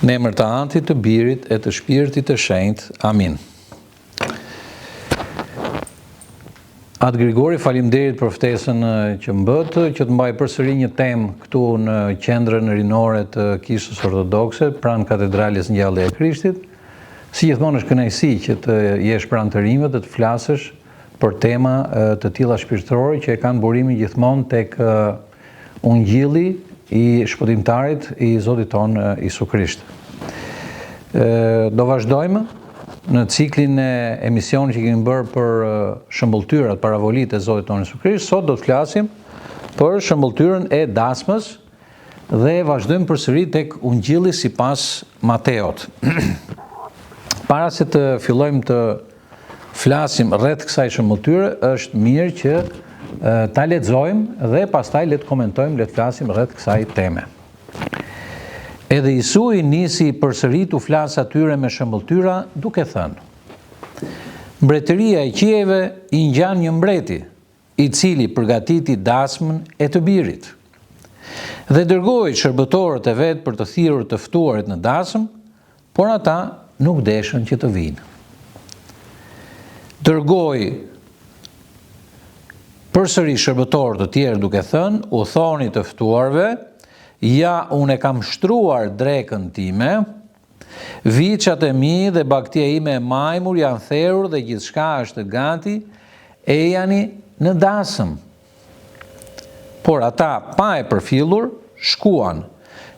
Në emër të Antit, të Birit e të Shpirtit të Shenjtë. Amin. Atë Grigori, faleminderit për ftesën që mbët, që të mbaj përsëri një temë këtu në qendrën rinore të Kishës Ortodokse, pranë Katedrales Ngjallje e Krishtit. Si gjithmonë është kënaqësi që të jesh pranë të rinjve dhe të flasësh për tema të tilla shpirtërore që e kanë burimin gjithmonë tek Ungjilli i shpëtimtarit i Zotit ton Isu Krisht. Do vazhdojmë në ciklin e emisionit që kemi bërë për shëmbulltyrat, paravolitë e Zotit ton Isu Krisht. Sot do të flasim për shëmbulltyrën e dasmës dhe vazhdojmë përsëri tek Ungjilli sipas Mateot. Para se të fillojmë të flasim rreth kësaj shëmbulltyre, është mirë që ta lexojmë dhe pastaj le të komentojmë, le të flasim rreth kësaj teme. Edhe Isu i nisi përsëri t'u flas atyre me shëmbulltyra, duke thënë: Mbretëria e qiejve i ngjan një mbreti, i cili përgatiti dasmën e të birit, dhe dërgoi shërbëtorët e vet për të thirrur të ftuarit në dasëm, por ata nuk deshën që të vinë. Dërgoi përsëri shërbëtorë të tjerë duke thënë: u thoni të ftuarve, ja unë e kam shtruar drekën time, viçat e mi dhe bagtia ime e majmur janë therrur dhe gjithçka është gati, ejani në dasëm. Por ata, pa e përfillur, shkuan,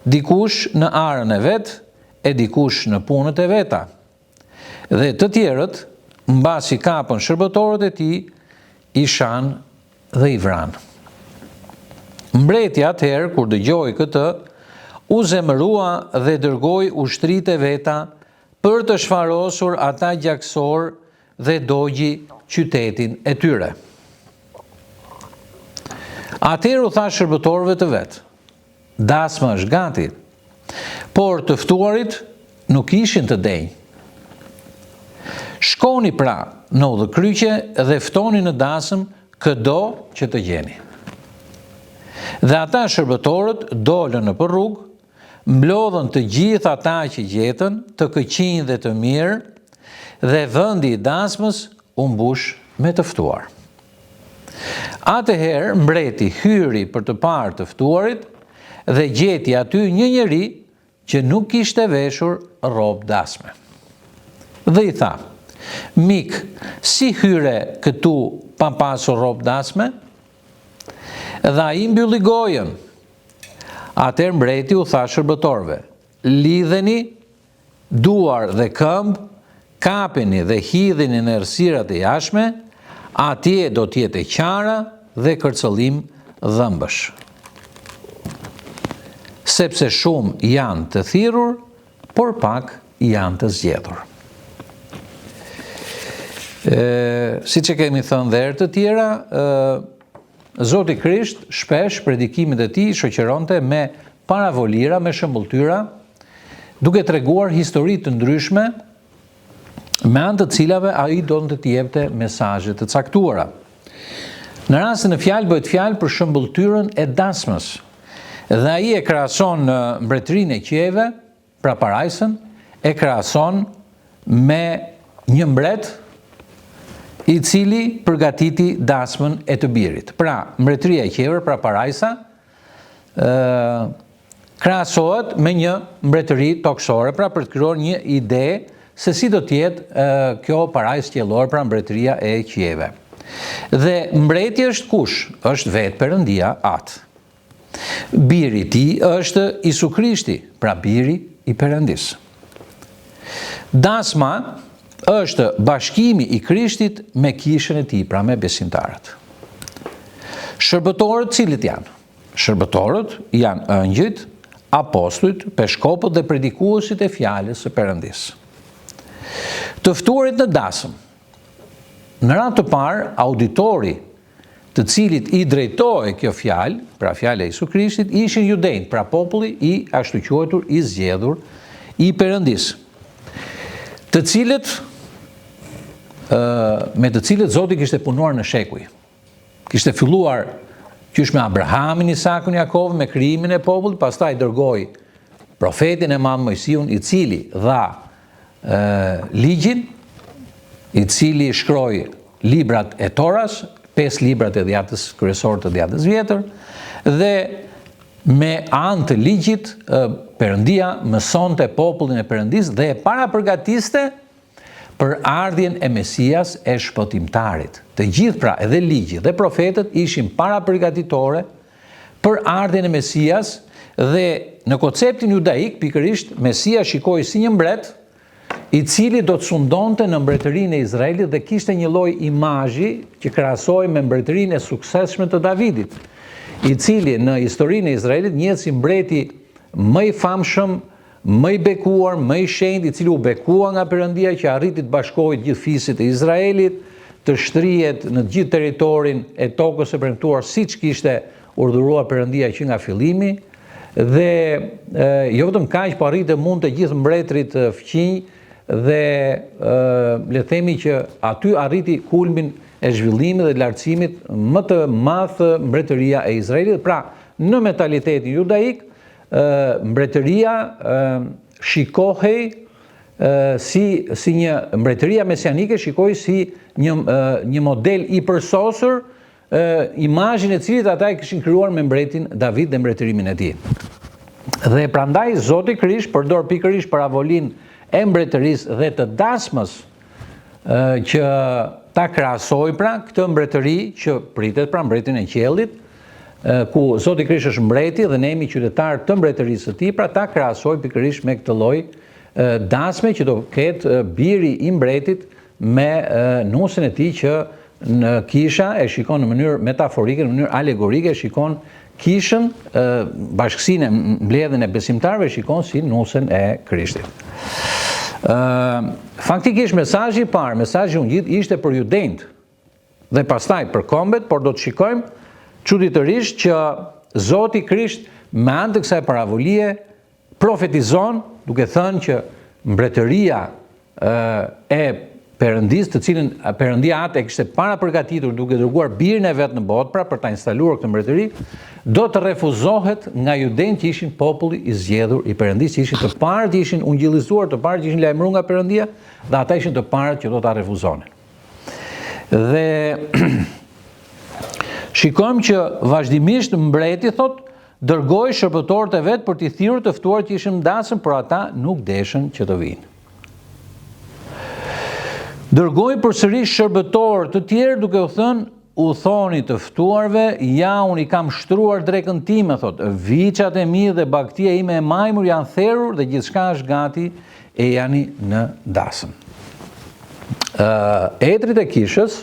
dikush në arën e vet, e dikush në punët e veta. Dhe të tjerët, mbasi kapën shërbëtorët e tij, i shan dhe i vranë. Mbreti atëherë, kur dëgjoi këtë, u zemërua dhe dërgoi ushtritë e veta për të shfarosur ata gjaksor dhe dogji qytetin e tyre. Atëherë u tha shërbëtorëve të vet: dasma është gati, por të ftuarit nuk ishin të denj. Shkoni pra në udhëkryqe dhe ftoni në dasëm çdo që të gjeni. Dhe ata shërbëtorët dolën në rrugë, mblodhën të gjithë ata që gjetën, të këqinj dhe të mirë, dhe vendi i dasmës u mbush me të ftuar. Atëherë mbreti hyri për të parë të ftuarit dhe gjeti aty një njeri që nuk kishte veshur rrobë dasme. Dhe i tha: mik, si hyre këtu pa pasur rrobë dasme? Dhe ai mbylli gojën. Atëherë mbreti u tha shërbëtorëve: lidheni duar dhe këmbë, kapeni dhe hidheni në errësirat e jashtme, atje do të jetë qara dhe kërcëllim dhëmbësh. Sepse shumë janë të thirrur, por pak janë të zgjedhur. Siç e kemi thënë dhe herë të tjera, Zoti Krisht shpesh predikimet e tij shoqëronte me paravolira, me shëmbulltyra, duke treguar histori të ndryshme me anë të cilave ai donte të jepte mesazhe të caktuara. Në rastin e fjalë bëhet fjalë për shëmbulltyrën e dasmës, dhe ai e krahason mbretërinë e qiejve, pra parajsën, e krahason me një mbret i cili përgatiti dasmën e të birit. Pra, mbretëria e qiejve, pra parajsa, krahasohet me një mbretëri tokësore, pra për të krijuar një ide se si do të jetë kjo parajsë qiellore, pra mbretëria e qiejve. Dhe mbreti është kush? Është vetë Perëndia atë. Biri i tij është Isu Krishti, pra biri i Perëndisë. Dasma është bashkimi i Krishtit me kishën e tij, pra me besimtarët. Shërbëtorët cilët janë? Shërbëtorët janë ëngjëjt, apostujt, peshkopët dhe predikuesit e fjalës së Perëndisë. Të ftuarit në dasëm. Në radhë të parë, auditori të cilit i drejtohej kjo fjalë, pra fjala e Isu Krishtit, ishin judejt, pra populli i ashtu quajtur i zgjedhur i Perëndisë, të cilët me të cilët Zoti kishte punuar në shekuj. Kishte filluar qysh me Abrahamin, Isakun, Jakovin, me krijimin e popullit, pastaj dërgoi profetin e madh Mojsiun, i cili dha ligjin, i cili shkroi librat e Toras, 5 librat e dhjatës kryesor të dhjatës vjetër, dhe me anë të ligjit Perëndia mësonte popullin e Perëndis dhe e parapërgatiste për ardhjen e Mesias e shpëtimtarit. Të gjithë pra, edhe ligji dhe profetët ishin parapërgatitore për ardhjen e Mesias, dhe në konceptin judaik pikërisht Mesia shikoi si një mbret i cili do të sundonte në mbretërinë e Izraelit dhe kishte një lloj imazhi që krahasohej me mbretërinë e suksesshme të Davidit, i cili në historinë e Izraelit njihet si mbreti më i famshëm, më i bekuar, më i shenjtë, i cili u bekua nga Perëndia, që arriti të bashkohej gjithë fisit e Izraelit, të shtrihet në gjithë territorin e tokës së premtuar siç kishte urdhëruar Perëndia që nga fillimi, dhe jo vetëm kaq, po arriti mund të gjithë mbretërit fqinj, dhe le të themi që aty arriti kulmin e zhvillimit dhe lartësimit më të madh mbretëria e Izraelit. Pra, në mentalitetin judaik, mbretëria shikohej si një mbretëria mesianike, shikohej si një model i përsosur, imazhin e cilit ata e kishin krijuar me mbretin David dhe mbretërimin e tij. Dhe prandaj Zoti Krisht përdor pikërisht parabolin e mbretërisë dhe të dasmës që ta krahasoj pra këtë mbretëri që pritet pra mbretin e qiellit, ku Zoti Krisht është mbreti dhe ne jemi qytetar të mbretërisë së tij, pra ta krahasoj pikërisht me këtë lloj dasme që do ketë biri i mbretit me nusin e tij, që në kisha e shikon në mënyrë metaforike, në mënyrë alegorike, shikon kishën, bashkësinë, mbledhjen e besimtarëve shikon si nusën e Krishtit. Faktikisht mesazhi i parë, mesazhi i ungjillit ishte për judenjt dhe pastaj për kombet, por do të shikojmë çuditërisht që Zoti Krisht me anë të kësaj paravolie profetizon, duke thënë që mbretëria e Perëndis, të cilën Perëndia atë e kishte parapërgatitur duke dërguar birin e vet në botë pra për ta instaluar këtë mbretëri, do të refuzohet nga judenjtë që ishin populli i zgjedhur i Perëndis, që ishin të parët, që ishin ungjillizuar, të parët që ishin lajmëruar nga Perëndia, dhe ata ishin të parët që do ta refuzonin. Dhe shikojmë që vazhdimisht mbreti thot dërgoi shërbëtorët e vet për t'i thirrur të ftuar që ishin ndasëm, por ata nuk deshën që të vinë. Dërgoi përsëri shërbëtorë të tjerë duke u thënë, u thoni të ftuarve, ja unë i kam shtruar drekën time, thot, viçat e mi dhe bagtia ime e majmur janë therrur dhe gjithçka është gati, e jani në dasëm. Etrit e kishës,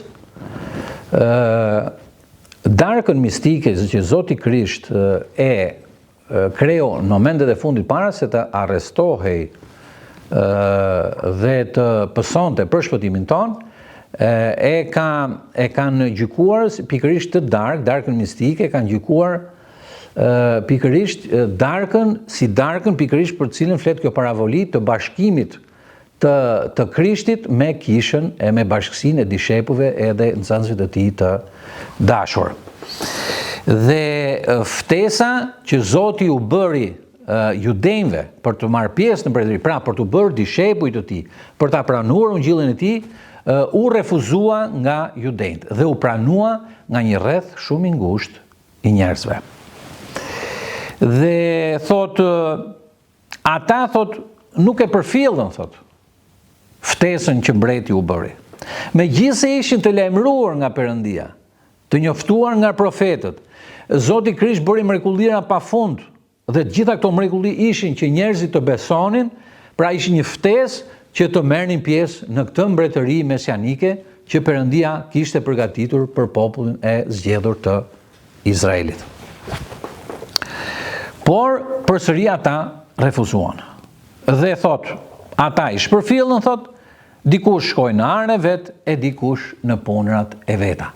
darkën mistike që Zoti Krisht e kreu në momentet e fundit para se të arrestohej dhe të pësonte për shpëtimin ton, e kanë gjykuar pikërisht të darkën mistike, kanë gjykuar pikërisht darkën si darkën pikërisht për cilën flet kjo paravoli të bashkimit të Krishtit me kishën e me bashkësinë e dishepujve edhe nxënësve të tij të dashur. Dhe ftesa që Zoti u bëri judenjve për të marrë pjesë në mbretëri, pra për të bërë dishepuj të tij, për ta pranuar ungjillin e tij, u refuzua nga judenjtë dhe u pranua nga një rreth shumë i ngushtë i njerëzve. Dhe thot, ata thot nuk e përfillën thot ftesën që mbreti u bëri. Megjithëse ishin të lajmëruar nga Perëndia, të njoftuar nga profetët, Zoti Krisht bëri mrekullira pafund. Dhe gjitha këto mrekulli ishin që njerëzit të besonin, pra ishin një ftesë që të merrnin pjesë në këtë mbretëri mesianike që Perëndia kishte përgatitur për popullin e zgjedhur të Izraelit. Por përsëri ata refuzuan. Dhe thot, ata i shpërfillën, thot, dikush shkoi në arën e vet e dikush në punërat e veta.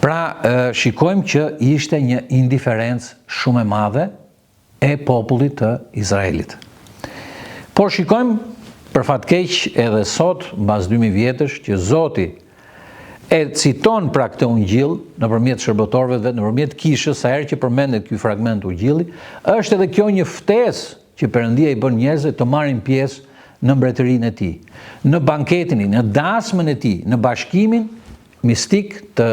Pra shikojmë që ishte një indiferencë shumë e madhe e popullit të Izraelit. Por shikojmë për fat keq edhe sot, mbas 2000 vjetësh, që Zoti e citon pra këtë ungjill nëpërmjet shërbëtorëve vet, nëpërmjet kishës, sa herë që përmendet ky fragment ungjilli, është edhe kjo një ftesë që Perëndia i bën njerëzve të marrin pjesë në mbretërinë e tij, në banketin, në dasmën e tij, në bashkimin mistik të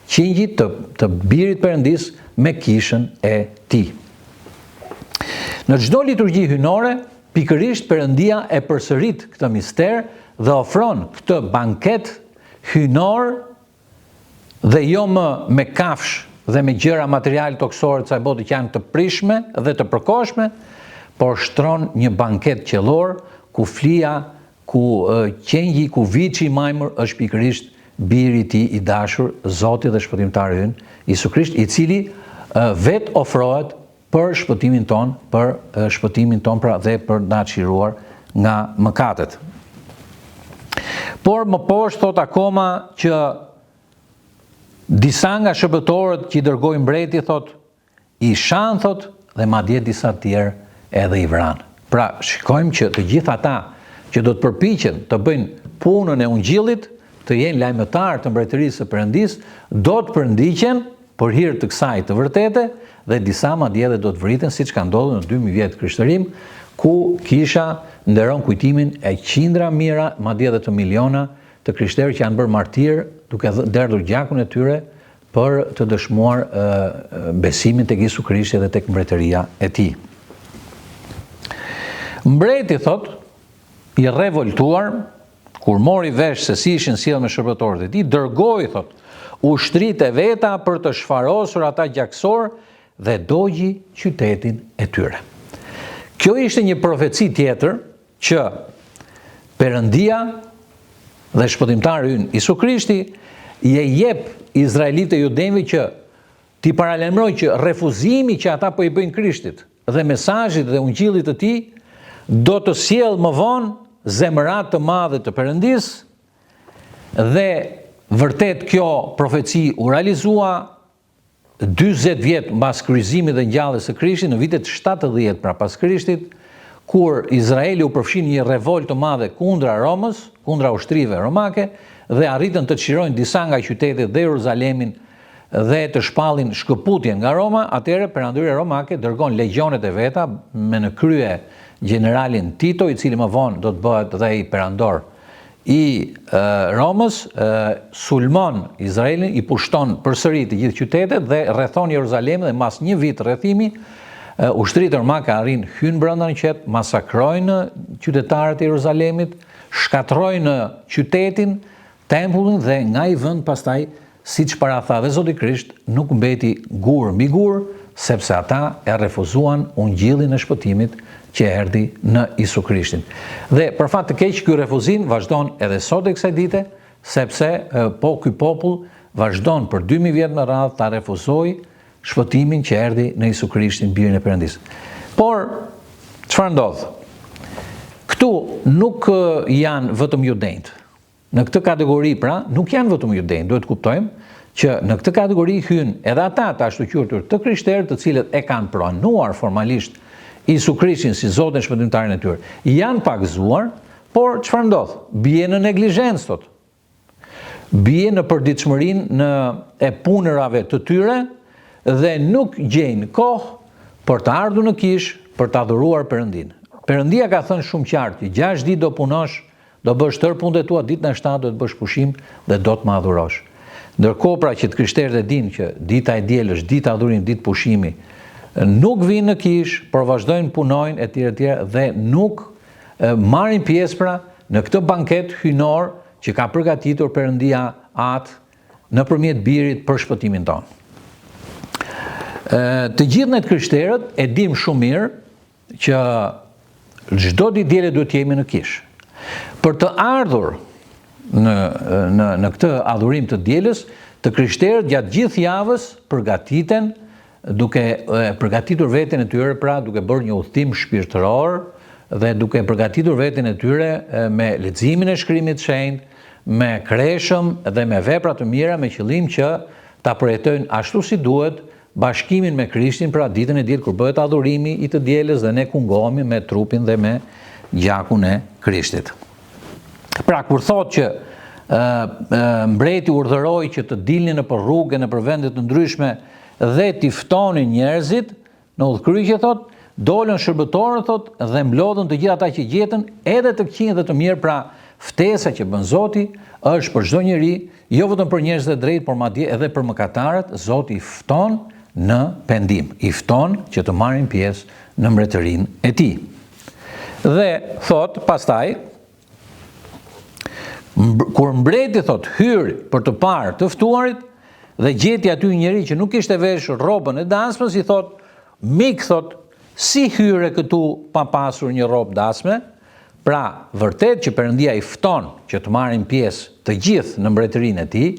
qingjit të birit Perëndis me kishën e tij. Në çdo liturgji hyjnore, pikërisht Perëndia e përsërit këtë mister dhe ofron këtë banket hyjnor dhe jo më me kafsh dhe me gjëra materiale toksore të kësaj bote që janë të prishme dhe të përkohshme, por shtron një banket qellor ku flia, ku qengji, ku viçi i majmur është pikërisht biri i tij i dashur, Zoti dhe shpëtimtari ynë, Jezu Krisht, i cili vet ofrohet për shpëtimin ton, pra dhe për na çliruar nga mëkatet. Por më poshtë thot akoma që disa nga shërbëtorët që i dërgoi mbreti, thot, i shan, thot, dhe madje disa tjerë edhe i vran. Pra, shikojmë që të gjithë ata që do të përpiqen të bëjnë punën e ungjillit, të jenë lajmëtar të mbretërisë së Perëndis, do të përndiqen për hir të kësaj të vërtete, dhe disa madje edhe do të vriten, siç ka ndodhur në 2000 vjet krishterrim, ku kisha nderon kujtimin e qindra mijëra, madje edhe të miliona të krishterë që janë bërë martir duke derdhur gjakun e tyre për të dëshmuar besimin tek Jezu Krishti dhe tek mbretëria e tij. Mbreti, thot, i revoltuar, kur mori vesh se si ishin sjellë me shërbëtorët e tij, dërgoi, thot, ushtritë e veta për të shfarosur ata gjakësor dhe dogji qytetin e tyre. Kjo ishte një profeci tjetër që Perëndia dhe shpëtimtari ynë Jezu Krishti i jep izraelitë judenëve që t'i paralajmëroj që refuzimi që ata po i bëjnë Krishtit dhe mesazhit dhe ungjillit të tij do të sjellë më vonë zemërat të madhe të Perëndisë, dhe vërtet kjo profeci u realizua 40 vjet mbas kryqëzimit dhe ngjalljes së Krishtit, në vitet 70 pra pas Krishtit, kur Izraeli u përfshi në një revolt të madhe kundra Romës, kundra ushtrive romake, dhe arritën të çlirojnë disa nga qytetet dhe Jeruzalemin dhe të shpallin shkëputjen nga Roma, atëherë Perandoria Romake dërgon legionet e veta me në krye generalin Tito, i cili më vonë do të bëhet dhe i perandor i Romës, sulmon Izraelin, i pushton përsëri të gjithë qytetet dhe rrethon Jeruzalemin, dhe mas një vit rrethimi, ushtrit romake arrin hynë brenda në qytet, masakrojnë qytetarët e Jeruzalemit, shkatrojnë qytetin, tempullin, dhe nga i vend pastaj, siç para tha dhe Zoti Krisht, nuk mbeti gur mbi gur, sepse ata e refuzuan ungjillin e shpëtimit që erdhi në Jezu Krishtin. Dhe për fat të keq, ky refuzim vazhdon edhe sot e kësaj dite, sepse ky popull vazhdon për 2000 vjet me radhë ta refuzojë shpëtimin që erdhi në Jezu Krishtin, birin e Perëndisë. Por çfarë ndodh? Këtu nuk janë vetëm judenjt. Në këtë kategori pra nuk janë vetëm judenjt, duhet kuptojmë që në këtë kategori hyn edhe ata të ashtu quajtur të krishterë, të cilët e kanë pranuar formalisht Jezu Krishtin si Zotin shpëtimtarin e tyre. Janë pagëzuar, por çfarë ndodh? Bie në neglizhencë, thot. Bie në përditshmërinë e punërave të tyre dhe nuk gjejnë kohë për të ardhur në kish për të adhuruar Perëndin. Perëndia ka thënë shumë qartë, 6 ditë do punosh, do bësh tërë punët e tua, ditën e 7 do të bësh pushim dhe do të më adhurosh. Ndërkohë pra që të krishterët e dinë që dita e dielës, dita e adhurimit, ditë pushimi, nuk vinë në kish, por vazhdojnë punojnë etj dhe nuk marrin pjesë pra në këtë banket hyjnor që ka përgatitur Perëndia atë nëpërmjet birit për shpëtimin tonë. Të gjithë ne krishterët e dimë shumë mirë që çdo ditë diele duhet të jemi në kish. Për të ardhur në këtë adhurim të dielës, të krishterët gjatë gjithë javës përgatiten, duke përgatitur veten e tyre pra duke bërë një udhtim shpirtëror dhe duke përgatitur veten e tyre me leximin e shkrimit të shenjtë, me kreshëm dhe me vepra të mira, me qëllim që ta përjetojnë ashtu si duhet bashkimin me Krishtin, pra ditën e diel kur bëhet adhurimi i të dielës dhe ne kungohemi me trupin dhe me gjakun e Krishtit. Pra kur thotë që mbreti urdhëroi që të dilnin nëpër rrugë, nëpër vende të ndryshme dhe t'i ftonin njerëzit në udhkryqje, thotë, dolën shërbëtorët, thot, dhe mblodhën të gjithë ata që gjetën, edhe të këqij dhe të mirë, pra ftesa që bën Zoti është për çdo njeri, jo vetëm për njerëzit e drejtë, por madje edhe për mëkatarët. Zoti i fton në pendim, i fton që të marrin pjesë në mbretërinë e tij. Dhe thot pastaj, kur mbreti thot hyri për të parë të ftuarit dhe gjeti aty një njeri që nuk kishte veshur rrobën e dasmës, i thot, mik, thot, si hyre këtu pa pasur një rrobë dasme? Pra, vërtet që Perëndia i fton që të marrin pjesë të gjithë në mbretërinë e tij,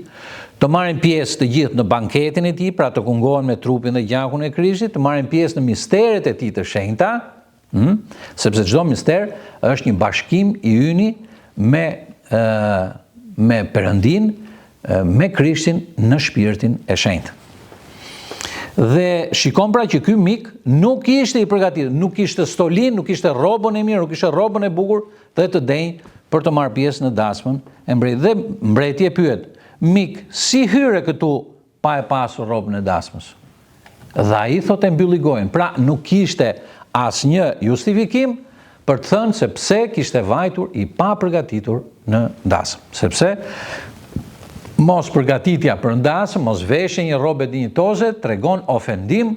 të marrin pjesë të gjithë në banketin e tij, pra të kungohen me trupin dhe gjakun e Krishtit, të marrin pjesë në misteret e tij të shenjta, sepse çdo mister është një bashkim i yni me Perëndin, me Krishtin në shpirtin e shenjtë. Dhe shikon pra që ky mik nuk ishte i përgatitur, nuk kishte stolin, nuk kishte rrobën e mirë, nuk kishte rrobën e bukur dhe të denjë për të marrë pjesë në dasmën e mbretit. Dhe mbreti e pyet, mik, si hyre këtu pa e pasur rrobën e dasmës? Dhe ai thotë e mbylli gojën. Pra nuk kishte asnjë justifikim për të thënë se pse kishte vajtur i pa përgatitur në dasmë. Sepse mos përgatitja për ndasëm, mos veshje një rrobë dinjitoze, tregon ofendim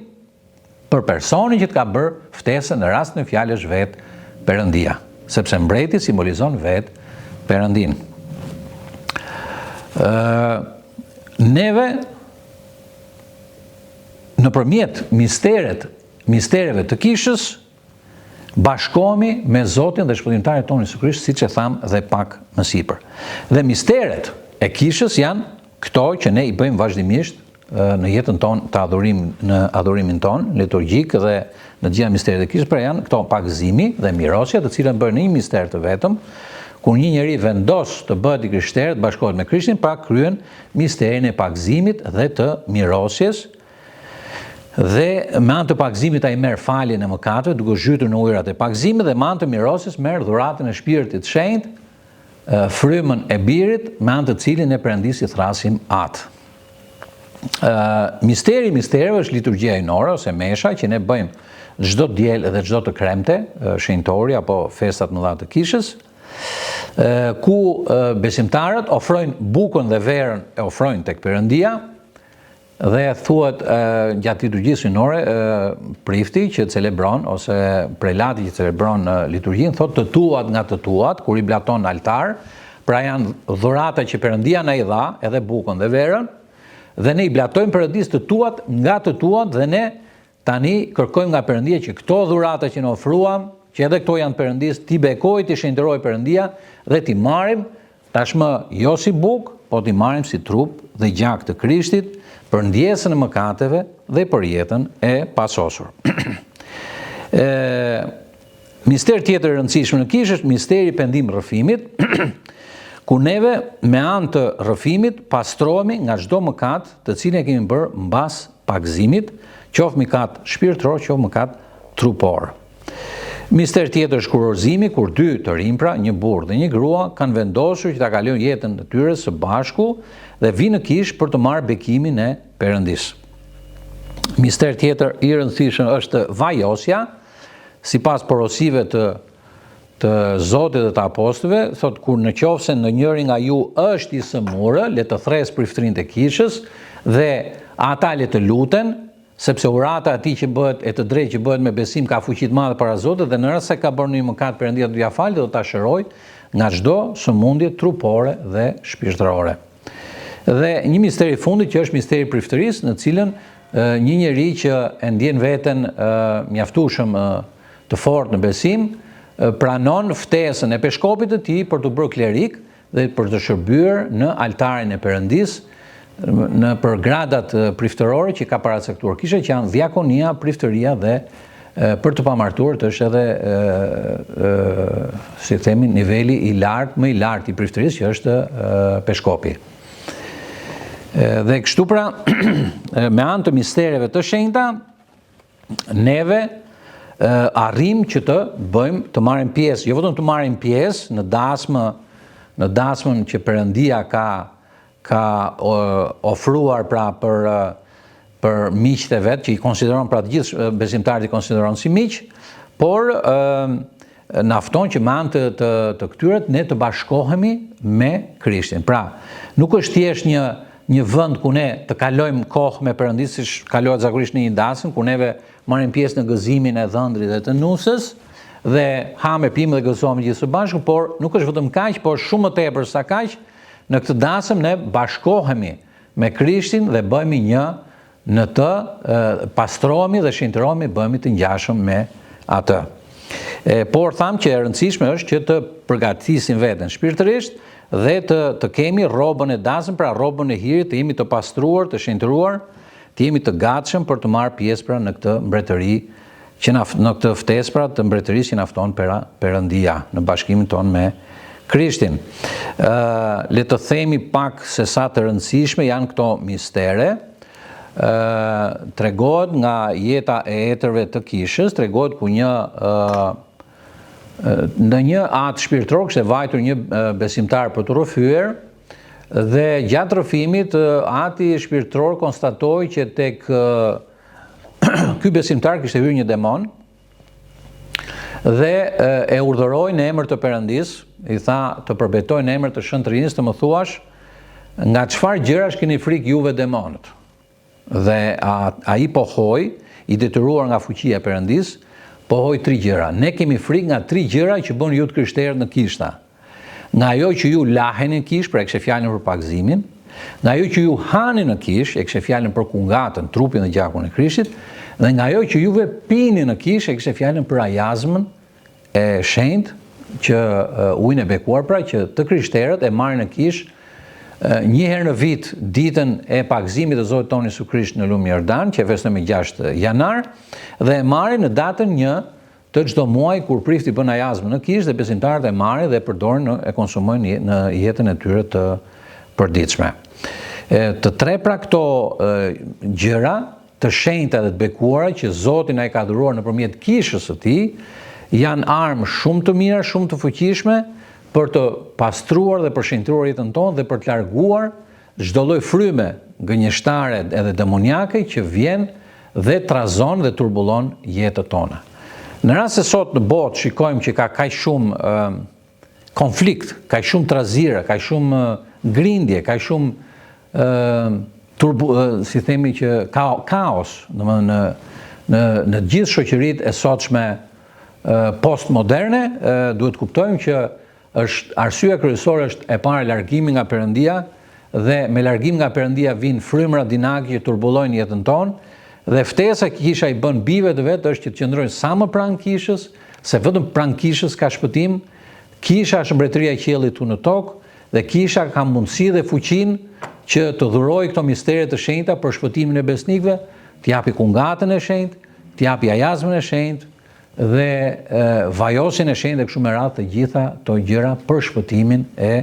për personin që të ka bërë ftesën, në rast në fjalë është vetë Perëndia, sepse mbreti simbolizon vetë Perëndin. Neve nëpërmjet mistereve të kishës bashkohemi me Zotin dhe shpëtimtarin tonë Jezus Krisht, siç e tham dhe pak më sipër. Dhe misteret e kishës janë këto që ne i bëjmë vazhdimisht në jetën tonë në adhurimin tonë liturgjik dhe në gjitha misteret e kishës, pra janë këto pagëzimi dhe mirosja, të cilat bërë në një mister të vetëm, kur një njeri vendos të bëhet i krishterë, të bashkohet me Krishtin, pra kryen misterin e pagëzimit dhe të mirosjes. Dhe me anë të pagëzimit ai merr faljen e mëkateve, duke zhytur në ujërat e pagëzimit, dhe me anë të mirosjes merr dhuratën e Shpirtit të Shenjtë, frymën e birit, me anë të cilin e Perëndis i thrasim atë. Misteri i mistereve është liturgjia jinore ose mesha që ne bëjmë çdo diel dhe çdo të kremte, shenjtori apo festat mëdha të kishës, ku besimtarët ofrojnë bukën dhe verën e ofrojnë tek Perëndia. Dhe thuhet gjatë liturgjisë jinore, prifti që celebron ose prelati që celebron liturgjinë thotë të tuat nga të tuat, kur i blaton në altar, pra janë dhurata që Perëndia na i dha, edhe bukën dhe verën, dhe ne i blatojmë Perëndis të tuat nga të tuat, dhe ne tani kërkojmë nga Perëndia që këto dhurata që ne ofruam, që edhe këto janë Perëndis, ti bekoj, ti shenjtëroj Perëndia dhe ti marrim tashmë jo si bukë, po ti marrim si trup dhe gjak të Krishtit, për ndjesën e mëkateve dhe për jetën e pasosur. Mister tjetër i rëndësishëm në kishë është misteri i pendim rrëfimit, ku neve me anë të rrëfimit pastrohemi nga çdo mëkat të cilin e kemi bërë mbas pagëzimit, qoftë mëkat shpirtëror, qoftë mëkat trupor. Mister tjetër është kurorëzimi, kur dy të rimpra, një burrë dhe një grua, kanë vendosur që ta kalojnë jetën e tyre së bashku dhe vinë në kishë për të marrë bekimin e Perëndis. Mister tjetër i rëndësishëm është vajosja, sipas porosive të Zotit dhe të apostujve, thotë kur në qoftë se në njëri nga ju është i sëmurë, le të thresë priftrinë të kishës dhe ata le të luten, sepse urata atij që bëhet e të drejtë që bëhet me besim ka fuqi të madhe para Zotit, dhe në rast se ka bërë një mëkat Perëndia do t'ia falë dhe do ta shërojë nga çdo sëmundje trupore dhe shpirtërore. Dhe një mister i fundit që është misteri i priftërisë, në cilën një njeri që e ndjen veten mjaftueshëm të fortë në besim, pranon ftesën e peshkopit të tij për të bërë klerik dhe për të shërbyer në altarin e Perëndis, në për gradat priftërore që ka paracaktuar kisha, që janë diakonia, priftëria dhe për të pamartuar është edhe si themi niveli i lartë, më i lartë i priftërisë, që është peshkopi. Dhe kështu pra, me anë të mistereve të shenjta, neve arrim që të bëjmë, të marrim pjesë, jo vetëm të marrim pjesë në dasmën që Perëndia ka ofruar pra për për miqët e vet, që i konsideron, pra të gjithë besimtarët i konsideron si miq, por na fton që me anë të këtyre ne të bashkohemi me Krishtin. Pra, nuk është thjesht një vend ku ne të kalojmë kohë me Perëndin, siç kalohet zakonisht në një dasëm, ku neve marrim pjesë në gëzimin e dhëndrit dhe të nusës, dhe hamë, pimë dhe gëzohemi gjithë së bashku, por nuk është vetëm kaq, por shumë më tepër se kaq, në këtë dasëm ne bashkohemi me Krishtin dhe bëhemi një në të, pastrohemi dhe shenjtërohemi, bëhemi të ngjashëm me atë. Por thamë që e rëndësishme është që të përgatisim veten shpirtërisht dhe të kemi rrobën e dasëm, pra rrobën e hirit, të jemi të pastruar, të shenjtëruar, të jemi të gatshëm për të marrë pjesë pra në këtë mbretëri, në këtë ftesë pra të mbretërisë që na fton Perëndia në bashkimin ton me Krishtin. Le të themi pak se sa të rëndësishme janë këto mistere. Tregohet nga jeta e etërve të kishës, tregohet ku në një atë shpirtëror kishte vajtur një besimtar për të rrëfyer, dhe gjatë rrëfimit ati shpirtëror konstatoi që tek ky besimtar kishte hyrë një demon dhe e urdhëroi në emër të Perëndis, i tha të përbetoj në emër të Shëntërinisë të më thuash nga çfarë gjërash keni frikë juve demonët. Dhe ai pohoi, i detyruar nga fuqia e Perëndis, pohoi 3 gjëra. Ne kemi frikë nga 3 gjëra që bën ju të krishterë në kishta. Nga ajo që ju laheni në kish, pra e kishte fjalën për pagëzimin, nga ajo që ju hani në kish, e kishte fjalën për kungatën, trupin dhe gjakun e Krishtit, dhe nga ajo që juve pini në kish, e kishte fjalën për ajazmën e shenjtë, që ujin e bekuar, pra që të krishterët e marrin në kish një herë në vit ditën e pagëzimit të Zotit tonë Jezu Krisht në lumin Jordan, që e festojmë 6 janar, dhe e marrin në datën 1 të çdo muaji kur prifti bën ajazmë në kish, dhe besimtarët e marrin dhe e përdorin, e konsumojnë në jetën e tyre të përditshme. Të tre pra këto gjëra të shenjta dhe të bekuara që Zoti na i ka dhuruar nëpërmjet kishës së Tij, janë armë shumë të mira, shumë të fuqishme për të pastruar dhe për shenjtëruar jetën tonë dhe për të larguar çdo lloj fryme gënjeshtare edhe demoniake që vjen dhe trazon dhe turbullon jetën tonë. Në rast se sot në botë shikojmë që ka kaq shumë konflikt, kaq shumë trazire, kaq shumë grindje, kaq shumë si themi që kaos, domethënë në gjithë shoqëritë e sotshme postmoderne, duhet kuptojmë që arsyeja kryesore është e para largimi nga Perëndia, dhe me largim nga Perëndia vijnë frymëra dinamike që turbullojnë jetën tonë, dhe ftesa që kisha i bën bijve të vet është që të qëndrojnë sa më pranë kishës, se vetëm pranë kishës ka shpëtim. Kisha është mbretëria e qiellit këtu në tokë, dhe kisha ka mundësi dhe fuqinë që të dhurojë këto mistere të shenjta për shpëtimin e besnikëve, të japi kungatën e shenjtë, të japi ajazmën e shenjtë, dhe vajosin e shenjtë dhe kështu me radhë të gjitha to gjëra për shpëtimin e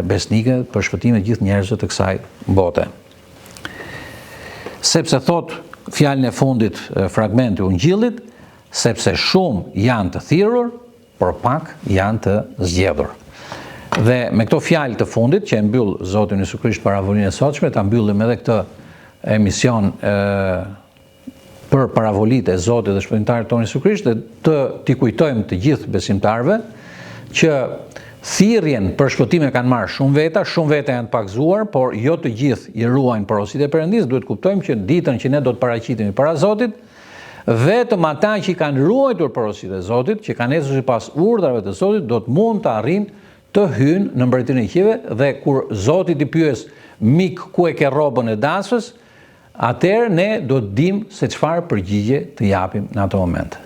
besnikëve, për shpëtimin e gjithë njerëzve të kësaj bote. Sepse thot fjalën e fundit fragmenti i Ungjillit, sepse shumë janë të thirrur, por pak janë të zgjedhur. Dhe me këto fjalë të fundit që e mbyll Zoti Jezu Krisht paravolinë e sotshme, ta mbyllim edhe këtë emision për paravolitë e Zotit dhe Shpëtimtarit tonë Jezu Krisht, dhe t'i kujtojmë të gjithë besimtarëve që thirrjen për shpëtim e kanë marrë shumë veta janë të pagëzuar, por jo të gjithë i ruajnë porositë e Perëndisë. Duhet kuptojmë që ditën që ne do të paraqitemi para Zotit, vetëm ata që kanë ruajtur porositë e Zotit, që kanë ecur sipas urdhrave të Zotit, do të mund të arrijnë të hyjnë në mbretërinë e qiellve, dhe kur Zoti i pyes mik ku e ke rrobën e dasmës, atëherë ne do të dimë se çfarë përgjigje të japim në atë moment.